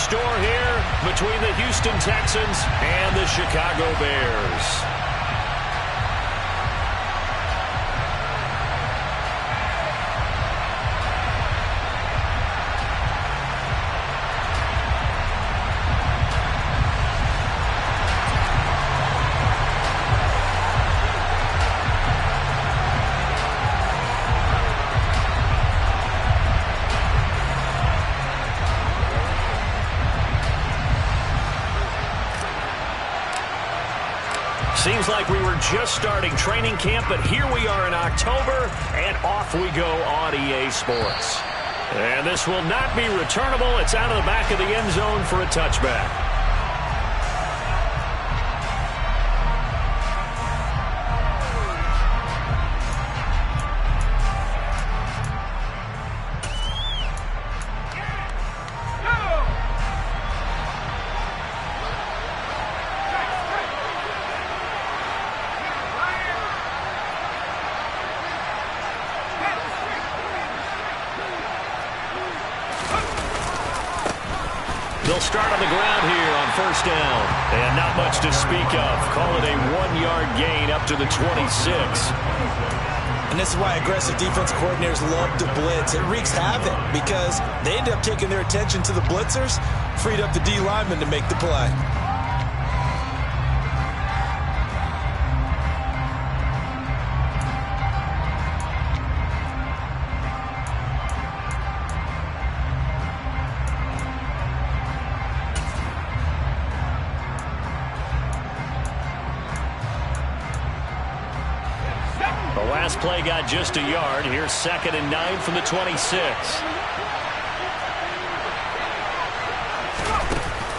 store here between the Houston Texans and the Chicago Bears. Seems like we were just starting training camp, but here we are in October, and off we go on EA Sports. And this will not be returnable. It's out of the back of the end zone for a touchback. They'll start on the ground here on first down. And not much to speak of. Call it a 1-yard gain up to the 26. And this is why aggressive defense coordinators love to blitz. It wreaks havoc because they end up taking their attention to the blitzers, freed up the D lineman to make the play. The last play got just a yard. Here's 2nd and 9 from the 26.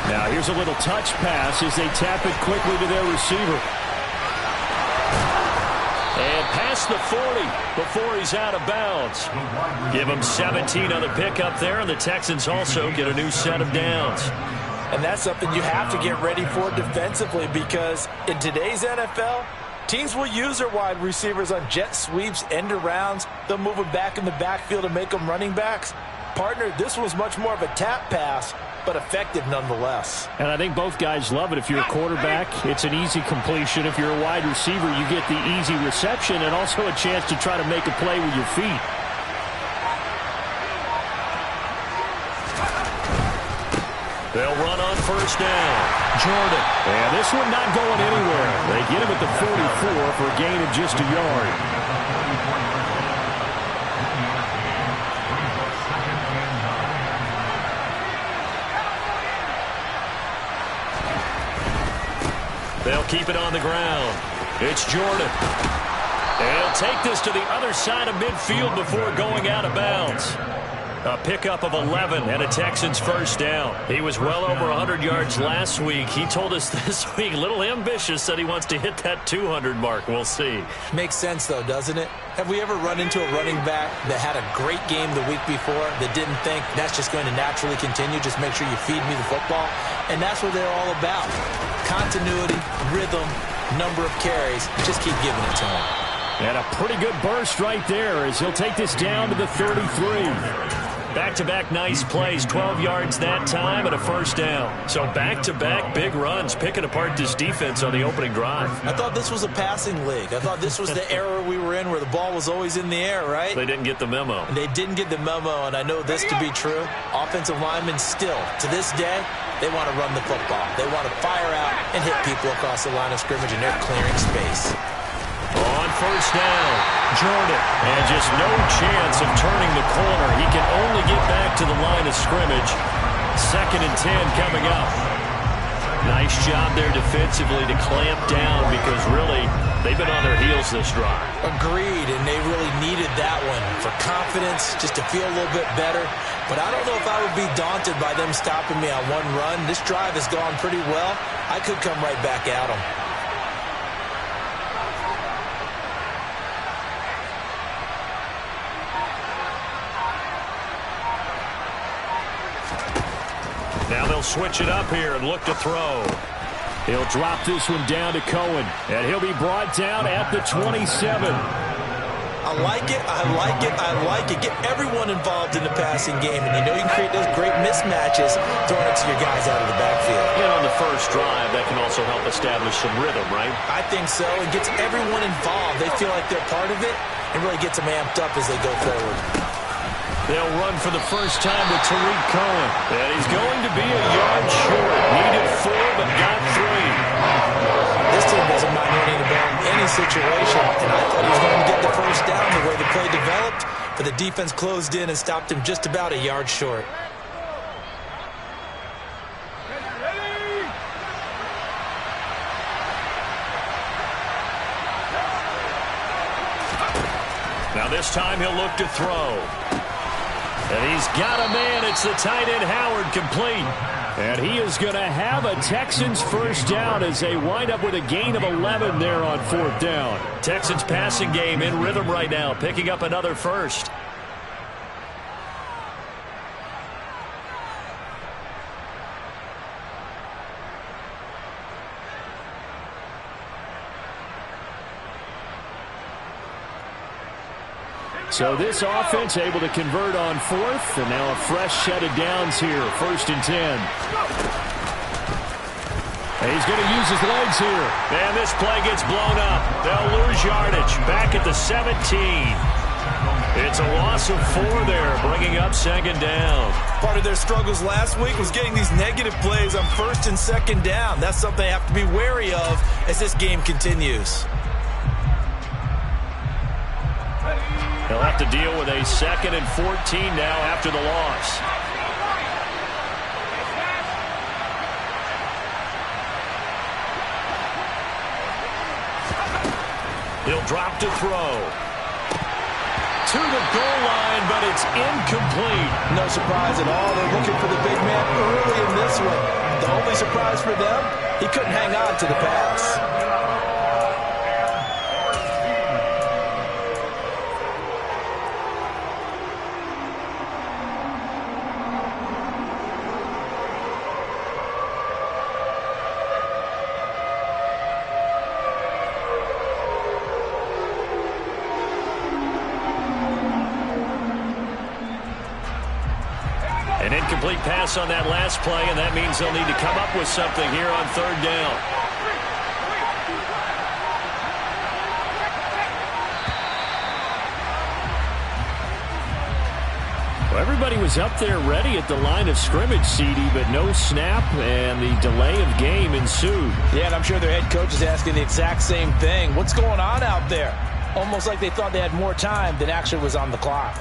Now here's a little touch pass as they tap it quickly to their receiver. And past the 40 before he's out of bounds. Give him 17 on the pickup there, and the Texans also get a new set of downs. And that's something you have to get ready for defensively because in today's NFL, teams will use their wide receivers on jet sweeps, end arounds. They'll move them back in the backfield and make them running backs. Partner, this was much more of a tap pass, but effective nonetheless. And I think both guys love it. If you're a quarterback, it's an easy completion. If you're a wide receiver, you get the easy reception and also a chance to try to make a play with your feet. They'll run on first down. Jordan. And this one not going anywhere. They get him at the 44 for a gain of just a yard. They'll keep it on the ground. It's Jordan. They'll take this to the other side of midfield before going out of bounds. A pickup of 11 and a Texans first down. He was well over 100 yards last week. He told us this week, a little ambitious, said he wants to hit that 200 mark. We'll see. Makes sense, though, doesn't it? Have we ever run into a running back that had a great game the week before that didn't think that's just going to naturally continue? Just make sure you feed me the football. And that's what they're all about. Continuity, rhythm, number of carries. Just keep giving it to him. And a pretty good burst right there as he'll take this down to the 33. Back-to-back nice plays, 12 yards that time and a first down. So back-to-back big runs, picking apart this defense on the opening drive. I thought this was a passing league. I thought this was the era we were in where the ball was always in the air, right? They didn't get the memo. They didn't get the memo, and I know this to be true. Offensive linemen still, to this day, they want to run the football. They want to fire out and hit people across the line of scrimmage, and they're clearing space. On first down, Jordan. And just no chance of turning the corner. He can only get back to the line of scrimmage. 2nd and 10 coming up. Nice job there defensively to clamp down because really they've been on their heels this drive. Agreed, and they really needed that one for confidence, just to feel a little bit better. But I don't know if I would be daunted by them stopping me on one run. This drive has gone pretty well. I could come right back at them. Now they'll switch it up here and look to throw. He'll drop this one down to Cohen, and he'll be brought down at the 27. I'll I like it, I like it, I like it. Get everyone involved in the passing game, and you know you can create those great mismatches throwing it to your guys out of the backfield. And on the first drive, that can also help establish some rhythm, right? I think so. It gets everyone involved. They feel like they're part of it, and really gets them amped up as they go forward. They'll run for the first time with Tariq Cohen. And he's going to be a yard short. Needed 4, but got 3. This team doesn't mind running the ball in any situation, and I thought he was going to get the first down the way the play developed, but the defense closed in and stopped him just about a yard short. Now this time he'll look to throw. And he's got a man. It's the tight end Howard, complete. And he is going to have a Texans first down as they wind up with a gain of 11 there on 4th down. Texans passing game in rhythm right now, picking up another first. So this offense able to convert on 4th, and now a fresh set of downs here, 1st and 10. And he's going to use his legs here. And this play gets blown up. They'll lose yardage back at the 17. It's a loss of 4 there, bringing up 2nd down. Part of their struggles last week was getting these negative plays on 1st and 2nd down. That's something they have to be wary of as this game continues. They'll have to deal with a 2nd and 14 now after the loss. He'll drop to throw. To the goal line, but it's incomplete. No surprise at all. They're looking for the big man early in this one. The only surprise for them, he couldn't hang on to the pass. An incomplete pass on that last play, and that means they'll need to come up with something here on 3rd down. Well, everybody was up there ready at the line of scrimmage, CD, but no snap, and the delay of game ensued. Yeah, and I'm sure their head coach is asking the exact same thing. What's going on out there? Almost like they thought they had more time than actually was on the clock.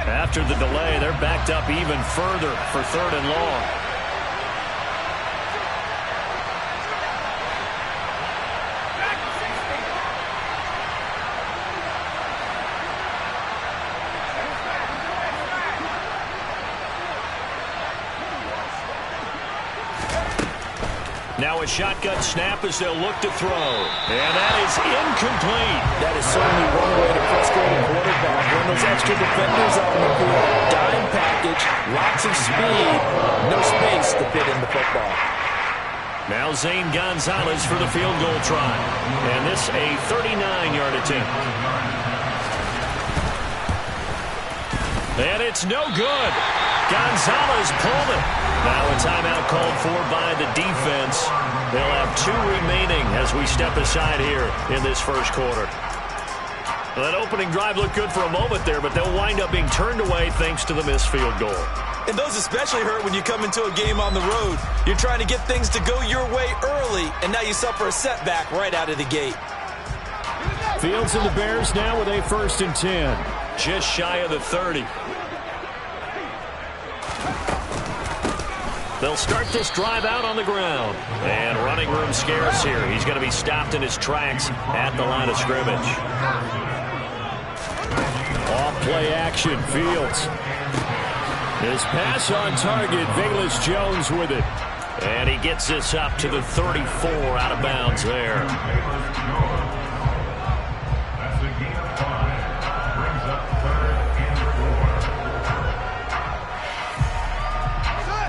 After the delay, they're backed up even further for 3rd and long. Now a shotgun snap as they'll look to throw. And that is incomplete. That is certainly one way to frustrate a quarterback. Run those extra defenders on the field. Dime package, lots of speed, no space to fit in the football. Now Zane Gonzalez for the field goal try. And this a 39-yard attempt. And it's no good. Gonzalez pulled it. Now a timeout called for by the defense. They'll have 2 remaining as we step aside here in this first quarter. Well, that opening drive looked good for a moment there, but they'll wind up being turned away thanks to the missed field goal. And those especially hurt when you come into a game on the road. You're trying to get things to go your way early, and now you suffer a setback right out of the gate. Fields and the Bears now with a 1st and 10. Just shy of the 30. They'll start this drive out on the ground. And running room scarce here. He's going to be stopped in his tracks at the line of scrimmage. Off play action, Fields. His pass on target, Velus Jones with it. And he gets this up to the 34, out of bounds there.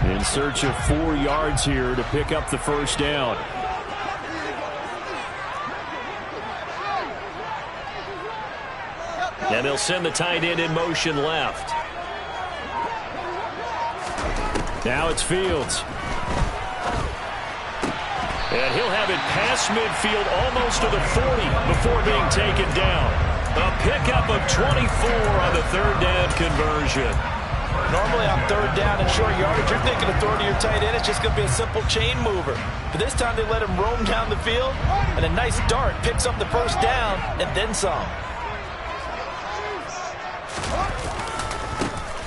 In search of 4 yards here to pick up the first down. And they'll send the tight end in motion left. Now it's Fields. And he'll have it past midfield almost to the 40 before being taken down. A pickup of 24 on the third down conversion. Normally on third down and short yardage, you're thinking of throwing to your tight end. It's just going to be a simple chain mover. But this time they let him roam down the field, and a nice dart picks up the first down and then some.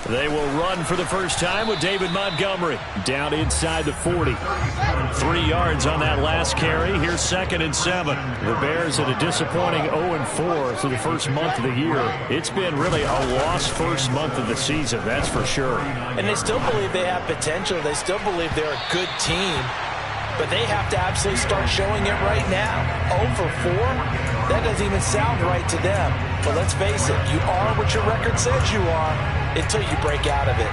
They will run for the first time with David Montgomery down inside the 40. 3 yards on that last carry. Here's 2nd and 7. The Bears at a disappointing 0-4 through the first month of the year. It's been really a lost first month of the season, that's for sure. And they still believe they have potential. They still believe they're a good team. But they have to absolutely start showing it right now. 0-4? That doesn't even sound right to them. But let's face it, you are what your record says you are until you break out of it.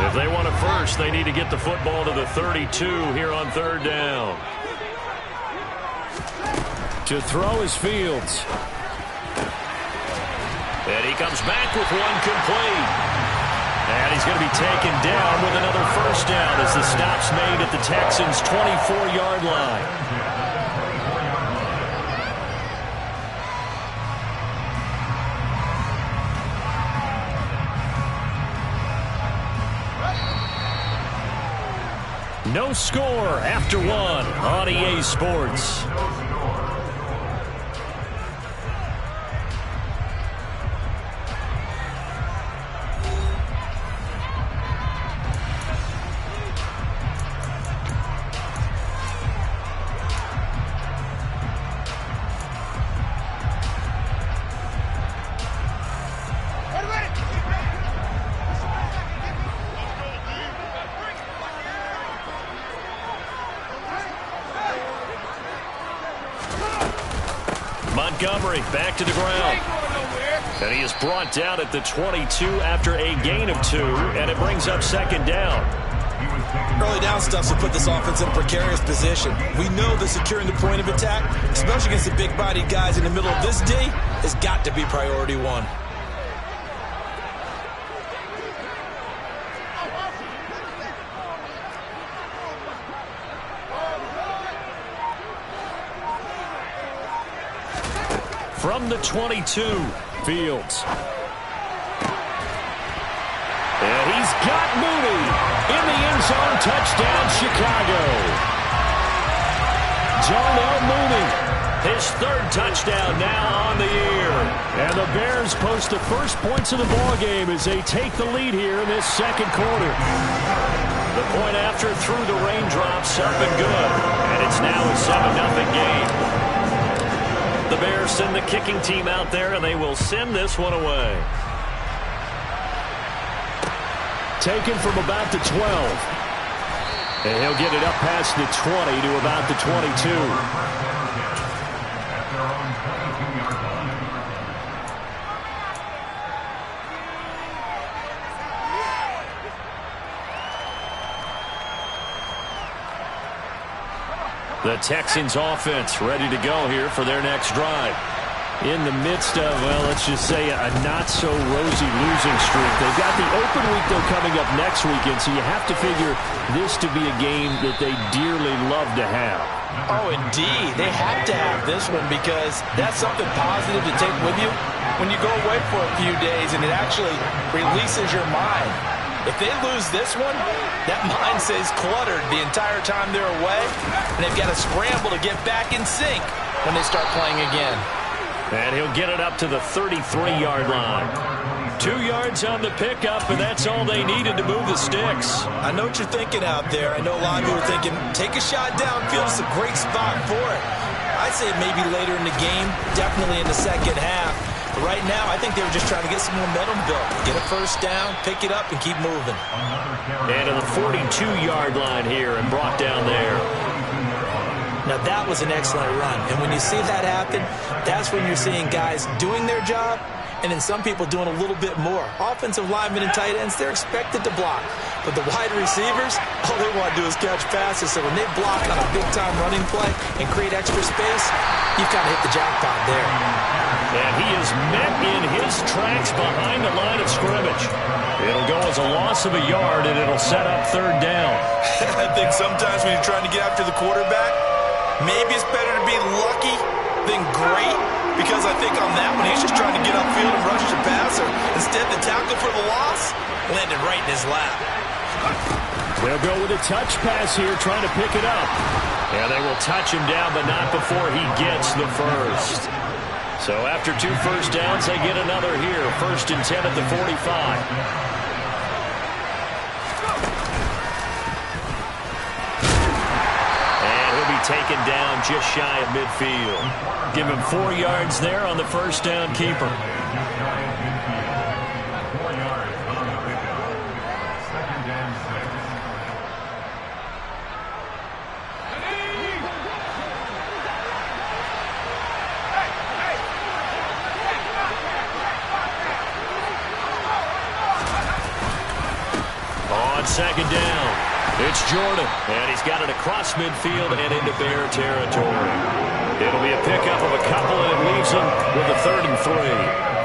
If they want a first, they need to get the football to the 32 here on third down. To throw is Fields. And he comes back with one complete. And he's going to be taken down with another first down as the stop's made at the Texans' 24-yard line. No score after one on EA Sports. Montgomery back to the ground. And he is brought down at the 22 after a gain of 2, and it brings up 2nd down. Early down stuff will put this offense in a precarious position. We know that securing the point of attack, especially against the big-bodied guys in the middle of this D, has got to be priority one. From the 22, Fields. And he's got Mooney in the end zone. Touchdown, Chicago. Darnell Mooney, his 3rd touchdown now on the year. And the Bears post the first points of the ballgame as they take the lead here in this 2nd quarter. The point after through the raindrops up and good. And it's now a 7-0 game. The Bears send the kicking team out there, and they will send this one away. Taken from about the 12. And he'll get it up past the 20 to about the 22. The Texans offense ready to go here for their next drive. In the midst of, well, let's just say a not-so-rosy losing streak. They've got the open week, though, coming up next weekend, so you have to figure this to be a game that they dearly love to have. Oh, indeed. They have to have this one because that's something positive to take with you when you go away for a few days, and it actually releases your mind. If they lose this one, that mind stays cluttered the entire time they're away, and they've got to scramble to get back in sync when they start playing again. And he'll get it up to the 33-yard line. 2 yards on the pickup, and that's all they needed to move the sticks. I know what you're thinking out there. I know a lot of you are thinking, take a shot downfield. It's a great spot for it. I'd say maybe later in the game, definitely in the second half. But right now, I think they were just trying to get some momentum built. Get a first down, pick it up, and keep moving. And to the 42-yard line here and brought down there. Now, that was an excellent run. And when you see that happen, that's when you're seeing guys doing their job and then some people doing a little bit more. Offensive linemen and tight ends, they're expected to block. But the wide receivers, all they want to do is catch passes. So when they block on a big-time running play and create extra space, you've kind of hit the jackpot there. And he is met in his tracks behind the line of scrimmage. It'll go as a loss of a yard, and it'll set up third down. I think sometimes when you're trying to get after the quarterback, maybe it's better to be lucky than great, because I think on that one, he's just trying to get upfield and rush the passer. Instead, the tackle for the loss landed right in his lap. They'll go with a touch pass here, trying to pick it up. And they will touch him down, but not before he gets the first. So after 2 first downs, they get another here. 1st and 10 at the 45. Taken down just shy of midfield. Give him 4 yards there on the first down keeper. On 2nd down. It's Jordan, and he's got it across midfield and into Bear territory. It'll be a pickup of a couple, and it leaves him with a 3rd and 3.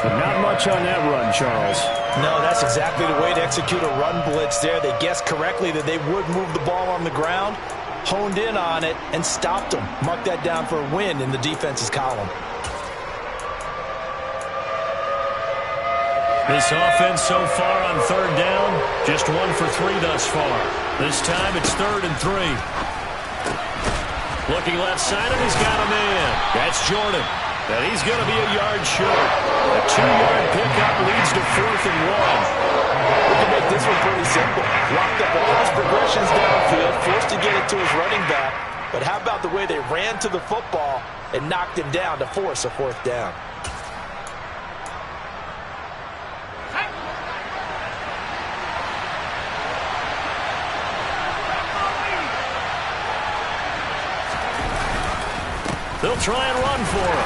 But not much on that run, Charles. No, that's exactly the way to execute a run blitz there. They guessed correctly that they would move the ball on the ground, honed in on it, and stopped them. Mark that down for a win in the defense's column. This offense so far on 3rd down, just 1 for 3 thus far. This time it's 3rd and 3. Looking left side, and he's got a man. That's Jordan. And he's going to be a yard short. A 2-yard pickup leads to 4th and 1. We can make this one pretty simple. Locked up all his progressions downfield, forced to get it to his running back. But how about the way they ran to the football and knocked him down to force a 4th down? They'll try and run for him.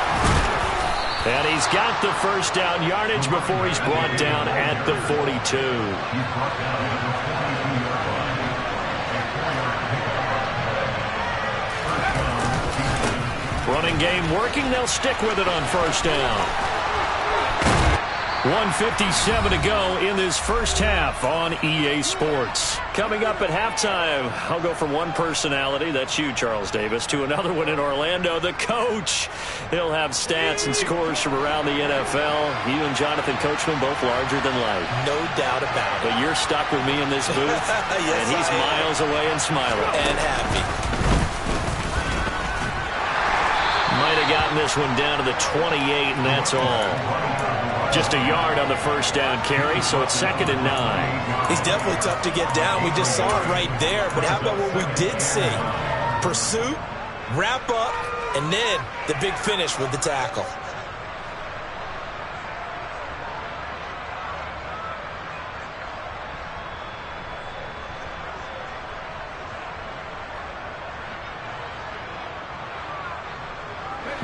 And he's got the first down yardage before he's brought down at the 42. Running game working. They'll stick with it on 1st down. 1:57 to go in this first half on EA Sports. Coming up at halftime, I'll go from one personality, that's you, Charles Davis, to another one in Orlando, the coach. He'll have stats and scores from around the NFL. You and Jonathan Coachman both larger than life. No doubt about it. But you're stuck with me in this booth, yes, and he's miles away and smiling. And happy. Might have gotten this one down to the 28, and that's all. Just a yard on the first down carry, so it's 2nd and 9. He's definitely tough to get down. We just saw it right there. But how about what we did see? Pursuit, wrap up, and then the big finish with the tackle.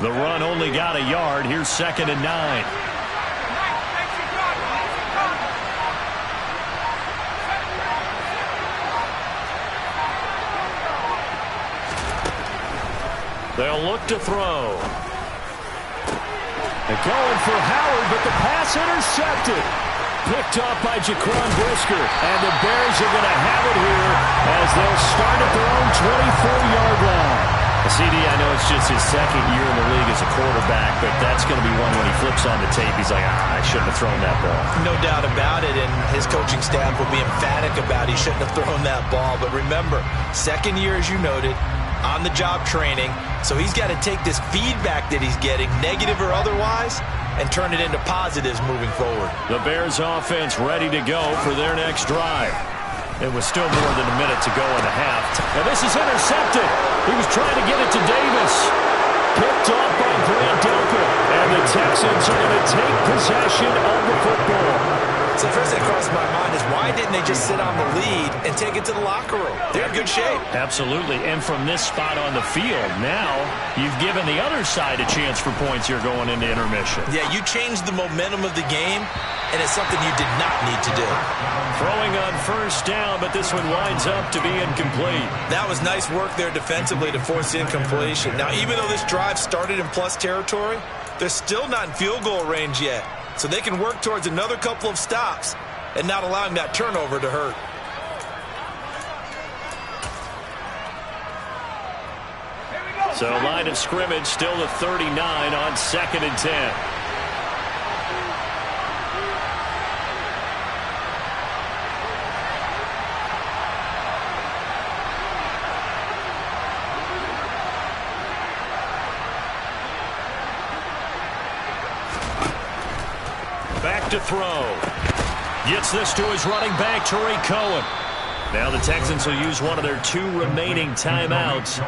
The run only got a yard. Here's 2nd and 9. They'll look to throw. They're going for Howard, but the pass intercepted. Picked off by Jaquan Brisker. And the Bears are going to have it here as they'll start at their own 24-yard line. CD, I know it's just his 2nd year in the league as a quarterback, but that's going to be one when he flips on the tape. He's like, I shouldn't have thrown that ball. No doubt about it, and his coaching staff will be emphatic about he shouldn't have thrown that ball. But remember, 2nd year, as you noted, on-the-job training, so he's got to take this feedback that he's getting, negative or otherwise, and turn it into positives moving forward. The Bears offense ready to go for their next drive. It was still more than a minute to go in the half. And this is intercepted. He was trying to get it to Davis. Picked off by Grant Delpit. And the Texans are going to take possession of the football. So the first thing that crossed my mind is, why why didn't they just sit on the lead and take it to the locker room? They're in good shape. Absolutely. And from this spot on the field, now you've given the other side a chance for points here going into intermission. Yeah, you changed the momentum of the game, and it's something you did not need to do. Throwing on first down, but this one winds up to be incomplete. That was nice work there defensively to force incompletion. Now, even though this drive started in plus territory, they're still not in field goal range yet. So they can work towards another couple of stops and not allowing that turnover to hurt. So line of scrimmage still the 39 on 2nd and 10. Back to throw. Gets this to his running back, Tariq Cohen. Now the Texans will use one of their 2 remaining timeouts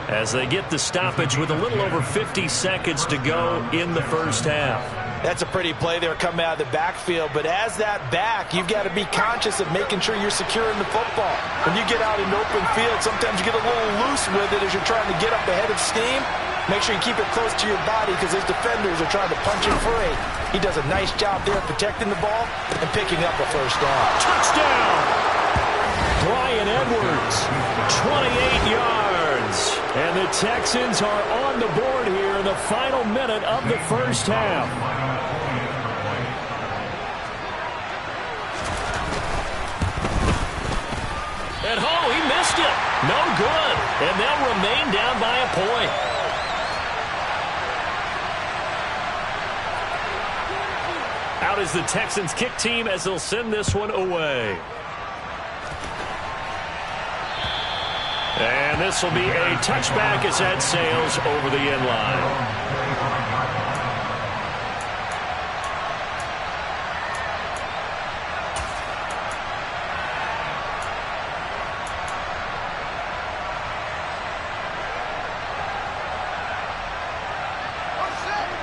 as they get the stoppage with a little over 50 seconds to go in the first half. That's a pretty play there coming out of the backfield, but as that back, you've got to be conscious of making sure you're securing the football. When you get out in open field, sometimes you get a little loose with it as you're trying to get up ahead of steam. Make sure you keep it close to your body because his defenders are trying to punch it free. He does a nice job there protecting the ball and picking up a first down. Touchdown! Bryan Edwards, 28 yards. And the Texans are on the board here in the final minute of the first half. And he missed it. No good. And they'll remain down by a point. Out is the Texans kick team as they'll send this one away. And this will be a touchback as that sails over the end line.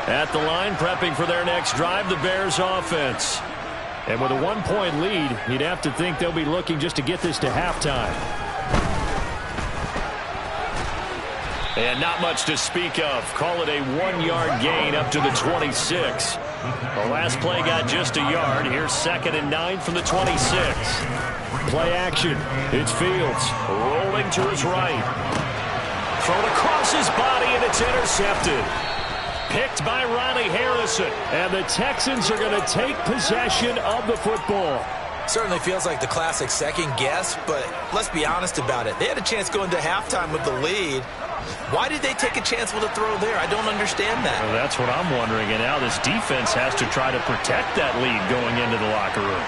At the line, prepping for their next drive, the Bears offense. And with a 1-point lead, you'd have to think they'll be looking just to get this to halftime. And not much to speak of. Call it a 1-yard gain up to the 26. The last play got just a yard. Here's 2nd and 9 from the 26. Play action. It's Fields rolling to his right. Thrown across his body, and it's intercepted. Picked by Riley Harrison. And the Texans are going to take possession of the football. Certainly feels like the classic second guess, but let's be honest about it. They had a chance going to halftime with the lead. Why did they take a chance with a throw there? I don't understand that. Well, that's what I'm wondering. And now this defense has to try to protect that lead going into the locker room.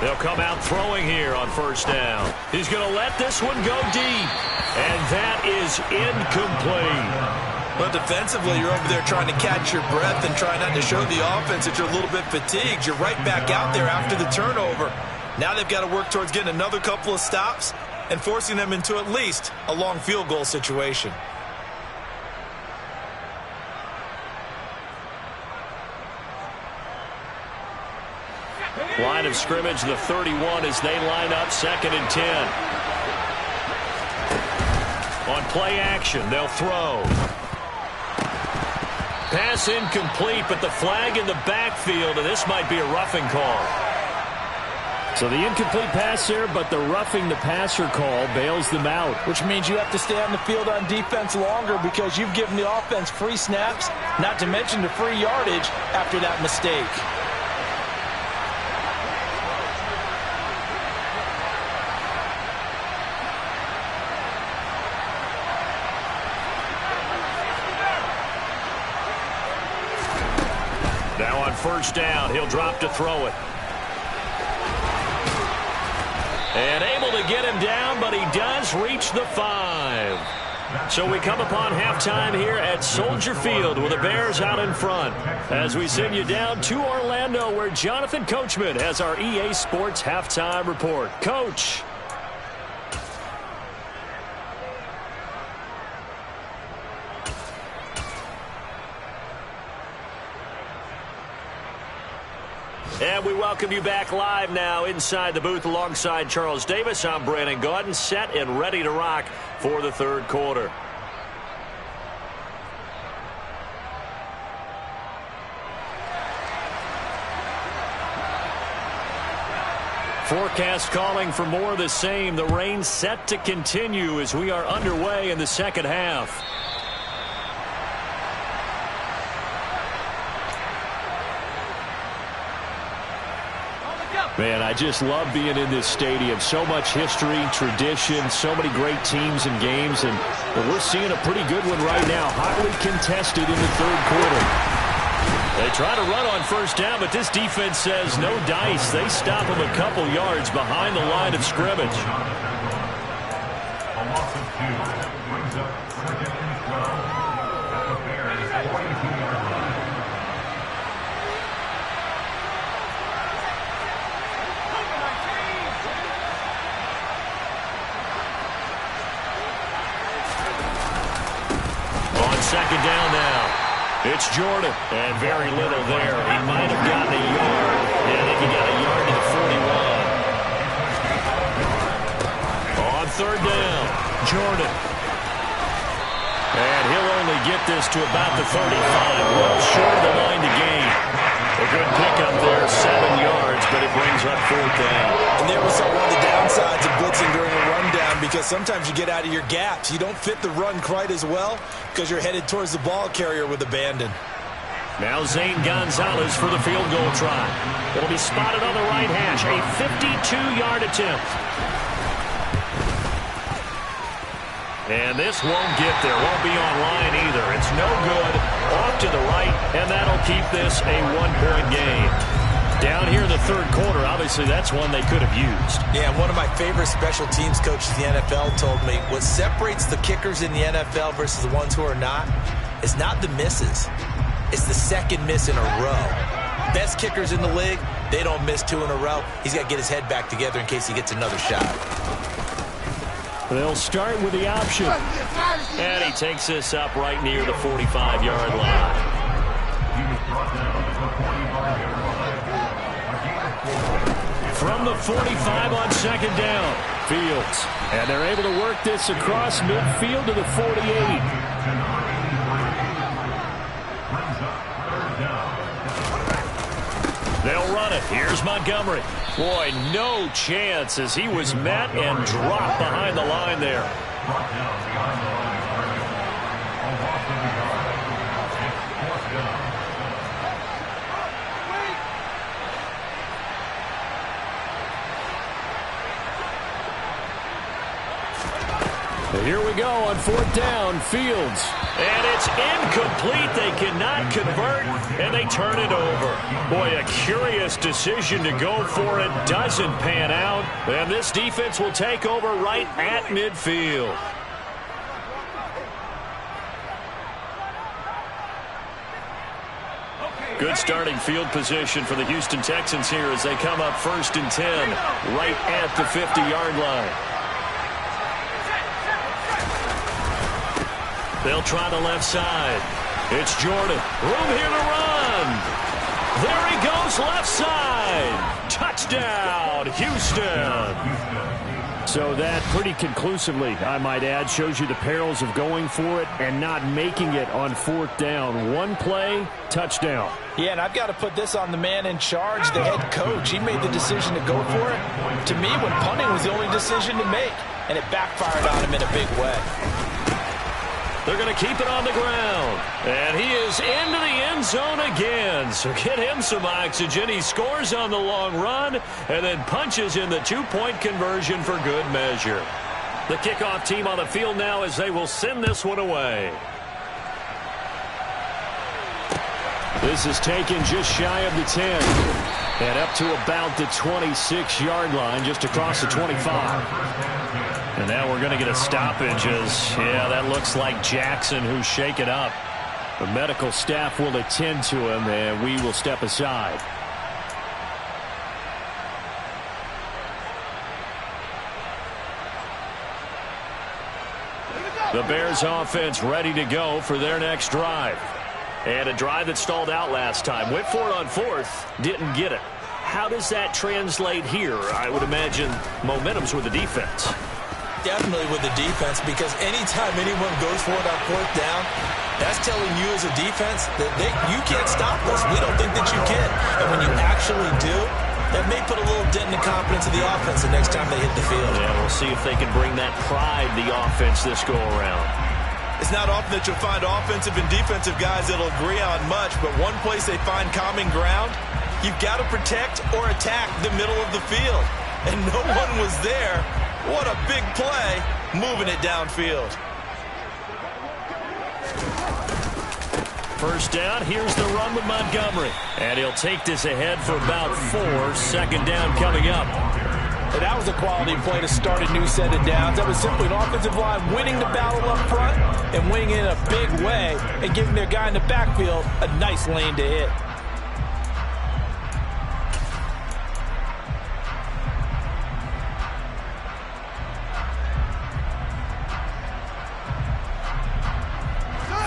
They'll come out throwing here on first down. He's going to let this one go deep. And that is incomplete. But defensively, you're over there trying to catch your breath and try not to show the offense that you're a little bit fatigued. You're right back out there after the turnover. Now they've got to work towards getting another couple of stops and forcing them into at least a long field goal situation. Line of scrimmage, the 31 as they line up 2nd and 10. On play action, they'll throw. Pass incomplete, but the flag in the backfield, and this might be a roughing call. So the incomplete pass there, but the roughing the passer call bails them out. Which means you have to stay on the field on defense longer because you've given the offense free snaps, not to mention the free yardage after that mistake. Now on first down, he'll drop to throw it. And able to get him down, but he does reach the 5. So we come upon halftime here at Soldier Field with the Bears out in front. As we send you down to Orlando where Jonathan Coachman has our EA Sports halftime report. Coach. And we welcome you back live now inside the booth alongside Charles Davis. I'm Brandon Gaudin, set and ready to rock for the third quarter. Forecast calling for more of the same. The rain set to continue as we are underway in the second half. Man, I just love being in this stadium. So much history, tradition, so many great teams and games, and we're seeing a pretty good one right now. Hotly contested in the third quarter. They try to run on first down, but this defense says no dice. They stop them a couple yards behind the line of scrimmage. Second down now. It's Jordan. And very little there. He might have gotten a yard. Yeah, I think he got a yard to the 41. On third down, Jordan. And he'll only get this to about the 35. Well short of the line to gain. A good pickup there, 7 yards, but it brings up fourth down. And there was one of the downsides of blitzing during a rundown, because sometimes you get out of your gaps. You don't fit the run quite as well because you're headed towards the ball carrier with abandon. Now Zane Gonzalez for the field goal try. It'll be spotted on the right hash. A 52-yard attempt. And this won't get there. Won't be on line either. It's no good. Off to the right, and that'll keep this a one-point game. Down here in the third quarter, obviously that's one they could have used. Yeah, one of my favorite special teams coaches in the NFL told me what separates the kickers in the NFL versus the ones who are not is not the misses. It's the second miss in a row. Best kickers in the league, they don't miss 2 in a row. He's got to get his head back together in case he gets another shot. They'll start with the option. And he takes this up right near the 45-yard line. From the 45 on second down, Fields. And they're able to work this across midfield to the 48. They'll run it. Here's Montgomery. Boy, no chance as he was met and dropped behind the line there. Here we go on fourth down, Fields. And it's incomplete. They cannot convert, and they turn it over. Boy, a curious decision to go for it. Doesn't pan out, and this defense will take over right at midfield. Good starting field position for the Houston Texans here as they come up 1st and 10, right at the 50-yard line. They'll try the left side. It's Jordan. Room here to run. There he goes, left side. Touchdown, Houston. So that pretty conclusively, I might add, shows you the perils of going for it and not making it on fourth down. One play, touchdown. Yeah, and I've got to put this on the man in charge, the head coach. He made the decision to go for it. To me, when punting was the only decision to make, and it backfired on him in a big way. They're going to keep it on the ground. And he is into the end zone again. So get him some oxygen. He scores on the long run and then punches in the 2-point conversion for good measure. The kickoff team on the field now as they will send this one away. This is taken just shy of the 10. And up to about the 26-yard line, just across the 25. And now we're going to get a stoppage as, yeah, that looks like Jackson who's shaken up. The medical staff will attend to him, and we will step aside. The Bears offense ready to go for their next drive. And a drive that stalled out last time. Went for it on fourth, didn't get it. How does that translate here? I would imagine momentum's with the defense. Definitely with the defense, because anytime anyone goes for it on fourth down, that's telling you as a defense that you can't stop us. We don't think that you can. And when you actually do, that may put a little dent in the confidence of the offense the next time they hit the field. Yeah, we'll see if they can bring that pride to the offense this go-around. It's not often that you'll find offensive and defensive guys that'll agree on much, but one place they find common ground, you've got to protect or attack the middle of the field. And no one was there. What a big play, moving it downfield. First down, here's the run with Montgomery. And he'll take this ahead for about 4. Second down coming up. And that was a quality play to start a new set of downs. That was simply an offensive line winning the battle up front and winning in a big way and giving their guy in the backfield a nice lane to hit.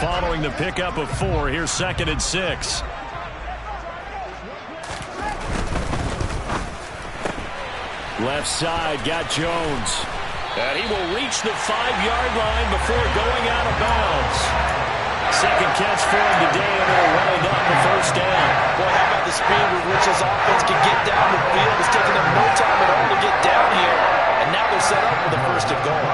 Following the pickup of 4, here's 2nd and 6. Left side, got Jones. And he will reach the 5-yard line before going out of bounds. Second catch for him today, and it'll wind up the first down. Boy, how about the speed with which this offense can get down the field? It's taking them no time at all to get down here. And now they're set up for the first and goal.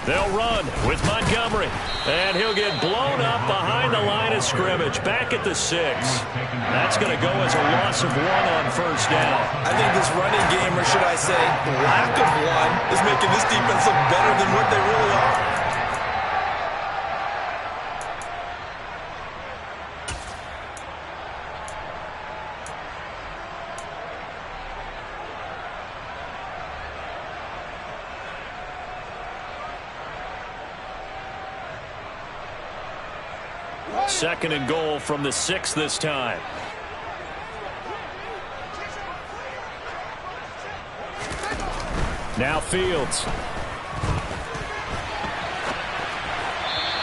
They'll run with Montgomery. And he'll get blown up behind the line of scrimmage. Back at the 6. That's going to go as a loss of 1 on first down. I think this running game, or should I say lack of one, is making this defense look better than what they really are. Second and goal from the 6 this time. Now Fields.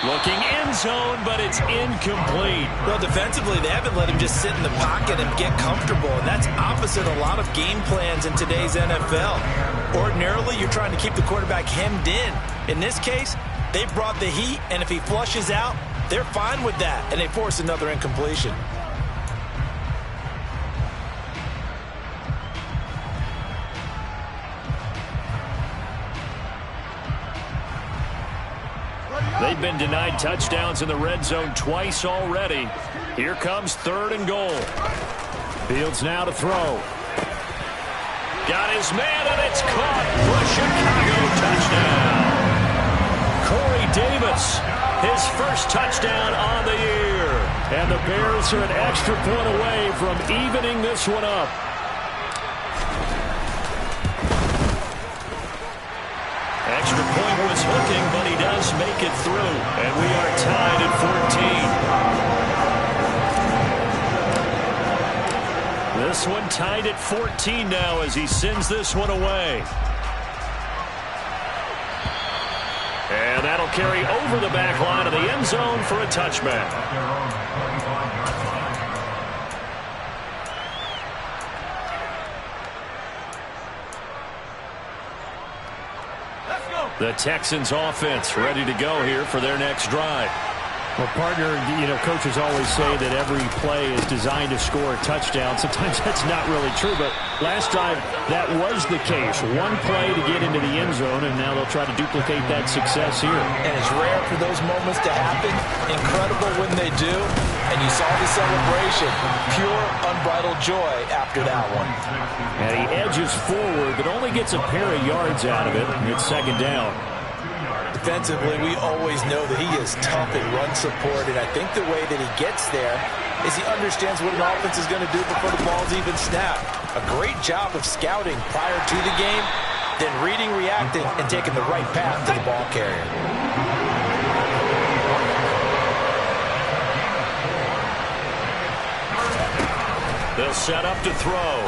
Looking end zone, but it's incomplete. Well, defensively, they haven't let him just sit in the pocket and get comfortable, and that's opposite a lot of game plans in today's NFL. Ordinarily, you're trying to keep the quarterback hemmed in. In this case, they brought the heat, and if he flushes out, they're fine with that, and they force another incompletion. They've been denied touchdowns in the red zone twice already. Here comes 3rd and goal. Fields now to throw. Got his man, and it's caught for a Chicago touchdown. Corey Davis, his first touchdown on the year. And the Bears are an extra point away from evening this one up. Extra point was hooking, but he does make it through. And we are tied at 14. This one tied at 14 now as he sends this one away. And that'll carry over the back line of the end zone for a touchback. The Texans offense ready to go here for their next drive. Well, partner, coaches always say that every play is designed to score a touchdown. Sometimes that's not really true, but last drive, that was the case. One play to get into the end zone, and now they'll try to duplicate that success here. And it's rare for those moments to happen. Incredible when they do. And you saw the celebration. Pure, unbridled joy after that one. And he edges forward, but only gets a pair of yards out of it. It's second down. Defensively, we always know that he is tough in run support, and I think the way that he gets there is he understands what an offense is going to do before the ball's even snapped. A great job of scouting prior to the game, then reading, reacting, and taking the right path to the ball carrier. They'll set up to throw.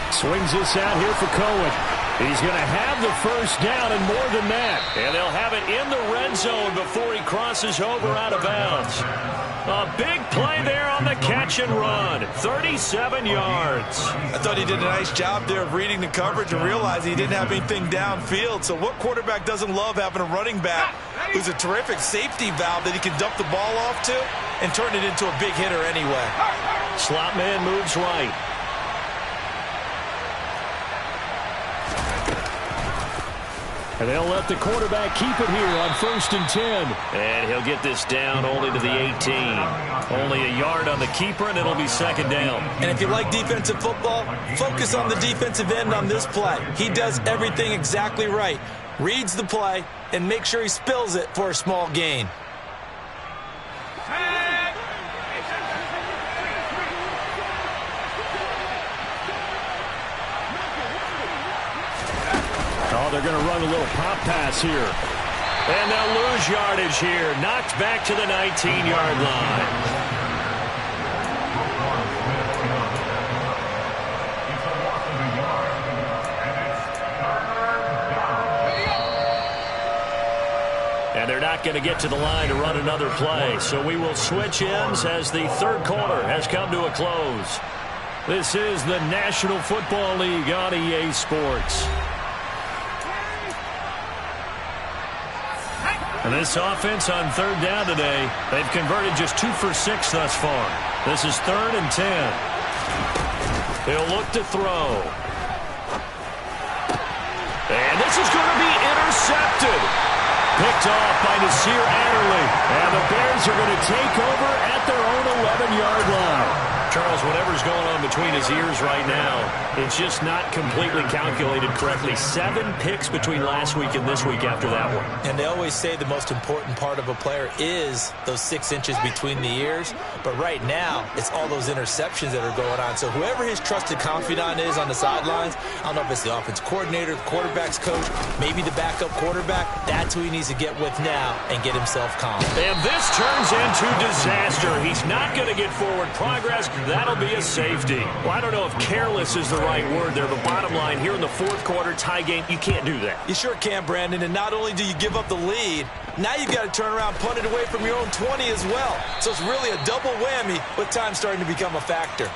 Swings this out here for Cohen. He's going to have the first down and more than that. And they'll have it in the red zone before he crosses over out of bounds. A big play there on the catch and run. 37 yards. I thought he did a nice job there of reading the coverage and realizing he didn't have anything downfield. So what quarterback doesn't love having a running back who's a terrific safety valve that he can dump the ball off to and turn it into a big hitter anyway? Slot man moves right. And they'll let the quarterback keep it here on 1st and 10. And he'll get this down only to the 18. Only a yard on the keeper, and it'll be 2nd down. And if you like defensive football, focus on the defensive end on this play. He does everything exactly right. Reads the play and make sure he spills it for a small gain. Oh, they're going to run a little pop pass here. And they'll lose yardage here. Knocked back to the 19-yard line. And they're not going to get to the line to run another play. So we will switch ends as the 3rd quarter has come to a close. This is the National Football League on EA Sports. And this offense on 3rd down today, they've converted just 2 for 6 thus far. This is 3rd and 10. He'll look to throw. And this is going to be intercepted. Picked off by Nasir Adderley. And the Bears are going to take over at their own 11-yard line. Charles, whatever's going on between his ears right now, it's just not completely calculated correctly. 7 picks between last week and this week after that one. And they always say the most important part of a player is those 6 inches between the ears. But right now, it's all those interceptions that are going on. So whoever his trusted confidant is on the sidelines, I don't know if it's the offense coordinator, the quarterback's coach, maybe the backup quarterback, that's who he needs to get with now and get himself calm. And this turns into disaster. He's not going to get forward progress. That'll be a safety. Well, I don't know if careless is the right word there, but bottom line, here in the 4th quarter, tie game, you can't do that. You sure can, Brandon, and not only do you give up the lead, now you've got to turn around, punt it away from your own 20 as well. So it's really a double whammy with time starting to become a factor.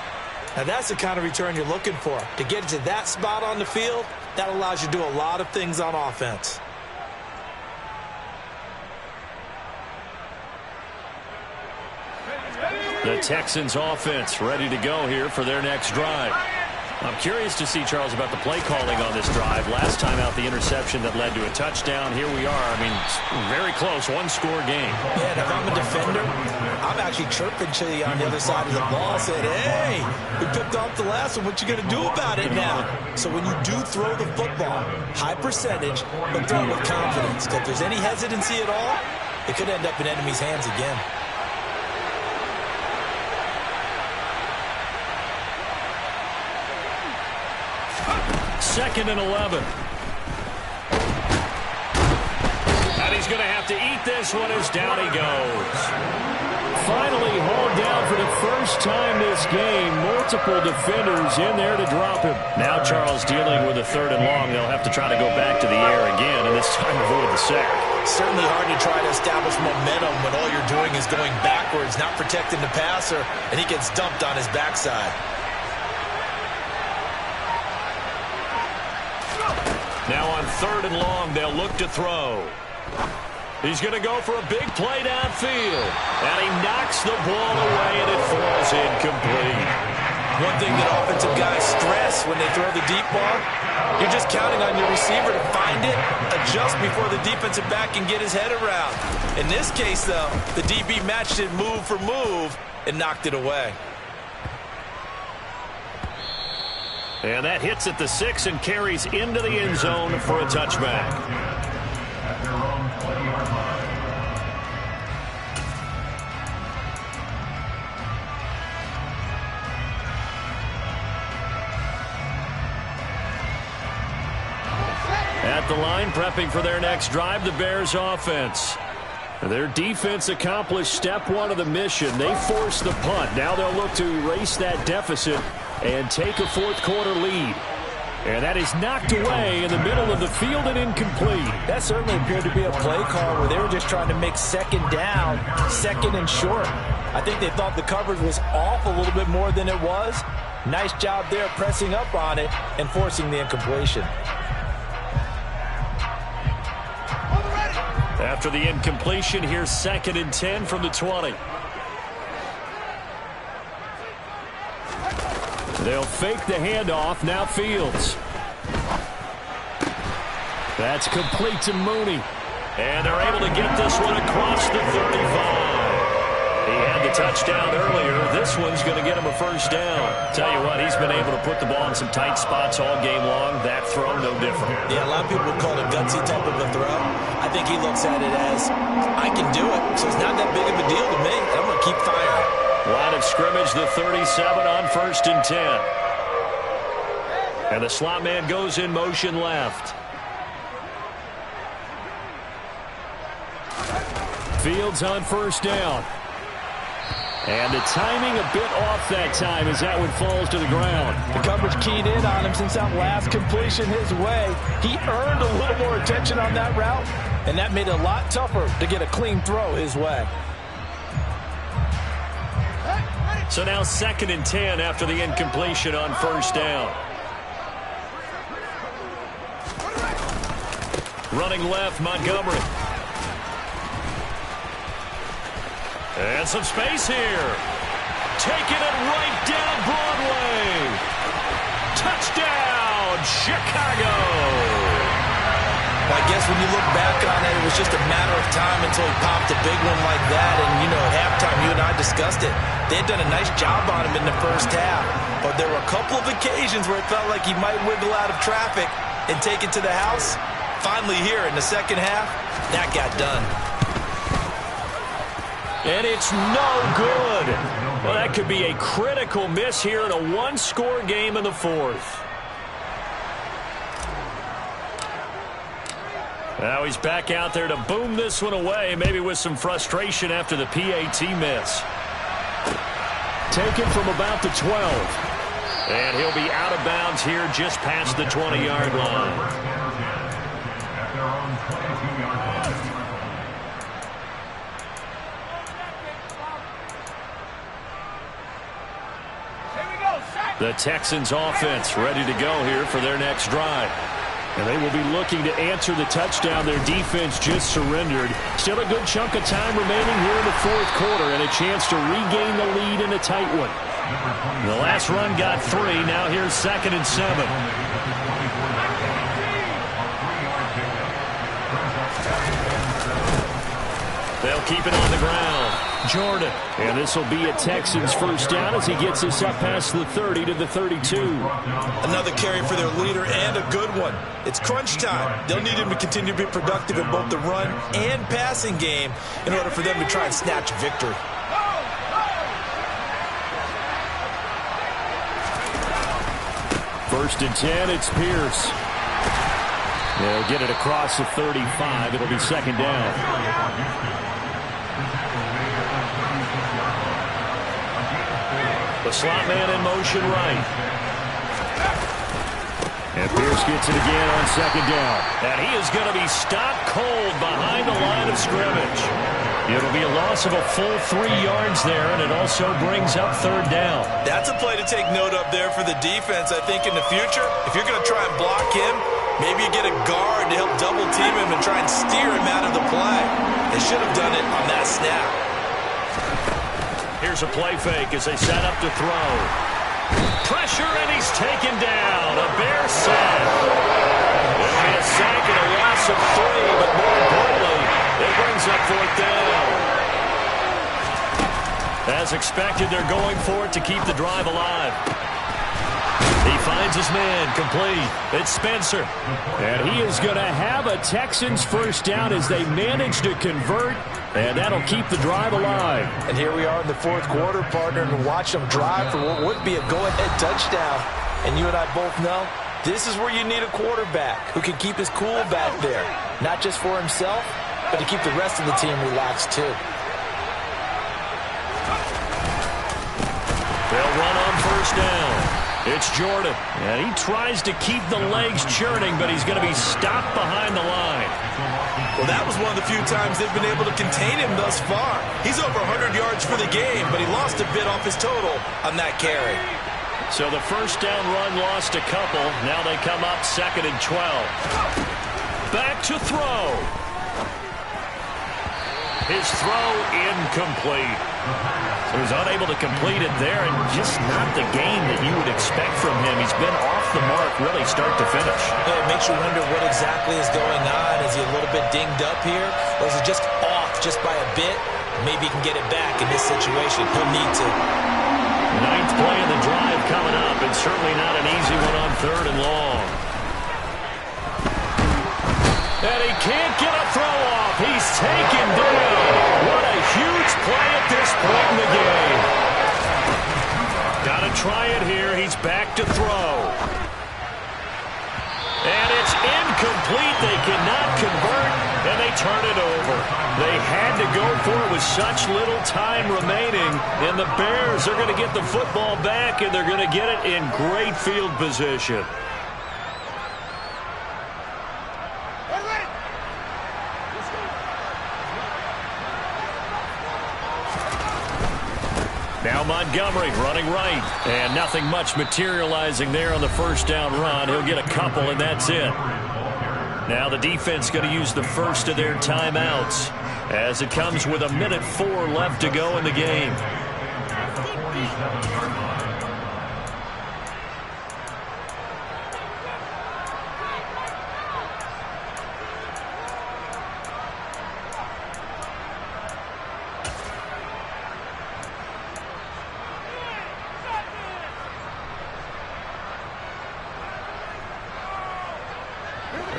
Now that's the kind of return you're looking for. To get to that spot on the field, that allows you to do a lot of things on offense. The Texans offense ready to go here for their next drive. I'm curious to see, Charles, about the play calling on this drive. Last time out, the interception that led to a touchdown. Here we are. I mean, very close, 1-score game. Yeah, and if I'm a defender, I'm actually chirping Chili on the other side of the ball, saying, hey, we picked off the last one. What you going to do about it now? So when you do throw the football, high percentage, but throw it with confidence. Because if there's any hesitancy at all, it could end up in enemy's hands again. 2nd and 11. And he's going to have to eat this one as down he goes. Finally hauled down for the first time this game. Multiple defenders in there to drop him. Now Charles dealing with a 3rd and long. They'll have to try to go back to the air again, and this time avoid the sack. Certainly hard to try to establish momentum when all you're doing is going backwards, not protecting the passer, and he gets dumped on his backside. Now on 3rd and long, they'll look to throw. He's going to go for a big play downfield. And he knocks the ball away, and it falls incomplete. One thing that offensive guys stress when they throw the deep ball, you're just counting on your receiver to find it, adjust before the defensive back can get his head around. In this case, though, the DB matched it move for move and knocked it away. And that hits at the 6 and carries into the end zone for a touchback. At the line, prepping for their next drive, the Bears offense. Their defense accomplished step 1 of the mission. They forced the punt. Now they'll look to erase that deficit and take a 4th quarter lead. And that is knocked away in the middle of the field and incomplete. That certainly appeared to be a play call where they were just trying to make second down, second and short. I think they thought the coverage was off a little bit more than it was. Nice job there pressing up on it and forcing the incompletion. After the incompletion, here's 2nd and 10 from the 20. They'll fake the handoff. Now Fields. That's complete to Mooney. And they're able to get this one across the 35. He had the touchdown earlier. This one's going to get him a first down. Tell you what, he's been able to put the ball in some tight spots all game long. That throw, no different. Yeah, a lot of people would call it a gutsy type of a throw. I think he looks at it as, I can do it, so it's not that big of a deal to me. I'm going to keep firing. Line of scrimmage, the 37 on 1st and 10. And the slot man goes in motion left. Fields on 1st down. And the timing a bit off that time as that one falls to the ground. The coverage keyed in on him since that last completion his way. He earned a little more attention on that route, and that made it a lot tougher to get a clean throw his way. So now 2nd and 10 after the incompletion on 1st down. Running left, Montgomery. And some space here. Taking it right down Broadway. Touchdown, Chicago. I guess when you look back on it, it was just a matter of time until he popped a big one like that. And, you know, at halftime, you and I discussed it. They had done a nice job on him in the first half. But there were a couple of occasions where it felt like he might wiggle out of traffic and take it to the house. Finally here in the second half, that got done. And it's no good. Well, that could be a critical miss here in a one-score game in the 4th. Now he's back out there to boom this one away, maybe with some frustration after the PAT miss. Taken from about the 12. And he'll be out of bounds here just past the 20-yard line. The Texans offense ready to go here for their next drive. And they will be looking to answer the touchdown their defense just surrendered. Still a good chunk of time remaining here in the 4th quarter and a chance to regain the lead in a tight one. The last run got 3. Now here's 2nd and 7. They'll keep it on the ground. Jordan. And this will be a Texans first down as he gets this up past the 30 to the 32. Another carry for their leader and a good one. It's crunch time. They'll need him to continue to be productive in both the run and passing game in order for them to try and snatch victory. First and 10, it's Pierce. They'll get it across the 35. It'll be 2nd down. The slot man in motion right. And Pierce gets it again on 2nd down. And he is going to be stopped cold behind the line of scrimmage. It'll be a loss of a full 3 yards there, and it also brings up 3rd down. That's a play to take note of there for the defense. I think in the future, if you're going to try and block him, maybe you get a guard to help double team him and try and steer him out of the play. They should have done it on that snap. Here's a play fake as they set up to throw. Pressure, and he's taken down. A bear sack. It'll be a sack and a loss of 3, but more importantly, it brings up 4th down. As expected, they're going for it to keep the drive alive. He finds his man, complete. It's Spencer. And he is going to have a Texans first down as they manage to convert, and that'll keep the drive alive. And here we are in the 4th quarter, partner, and watch them drive for what would be a go-ahead touchdown. And you and I both know this is where you need a quarterback who can keep his cool back there, not just for himself, but to keep the rest of the team relaxed too. They'll run on 1st down. It's Jordan. And he tries to keep the legs churning, but he's going to be stopped behind the line. Well, that was one of the few times they've been able to contain him thus far. He's over 100 yards for the game, but he lost a bit off his total on that carry. So the first down run lost a couple. Now they come up 2nd and 12. Back to throw. His throw incomplete. So he's unable to complete it there, and just not the game that you would expect from him. He's been off the mark really start to finish. Yeah, it makes you wonder what exactly is going on. Is he a little bit dinged up here, or is he just off just by a bit? Maybe he can get it back in this situation. He'll need to. 9th play of the drive coming up, and certainly not an easy one on 3rd and long. And he can't get a throw off. He's taken down. What a huge play at this point in the game. Got to try it here. He's back to throw. And it's incomplete. They cannot convert, and they turn it over. They had to go for it with such little time remaining, and the Bears are going to get the football back, and they're going to get it in great field position. Now Montgomery running right, and nothing much materializing there on the first down run. He'll get a couple, and that's it. Now the defense going to use the first of their timeouts as it comes with 1:04 left to go in the game.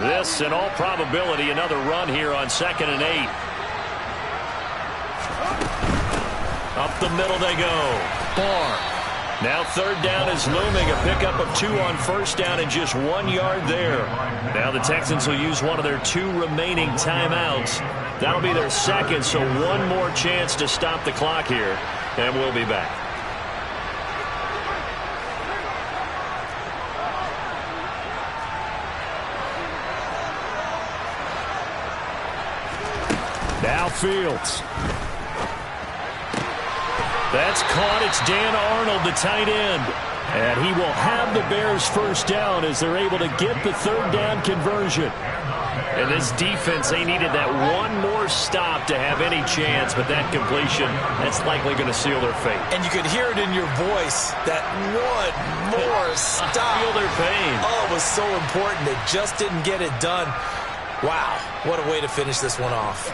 This, in all probability, another run here on 2nd and 8. Up the middle they go. Barr. Now 3rd down is looming. A pickup of 2 on 1st down and just 1 yard there. Now the Texans will use one of their 2 remaining timeouts. That'll be their 2nd, so one more chance to stop the clock here. And we'll be back. Now Fields. That's caught. It's Dan Arnold, the tight end. And he will have the Bears first down as they're able to get the 3rd down conversion. And this defense, they needed that one more stop to have any chance, but that completion, that's likely going to seal their fate. And you could hear it in your voice, that one more stop. I feel their pain. Oh, it was so important. They just didn't get it done. Wow, what a way to finish this one off.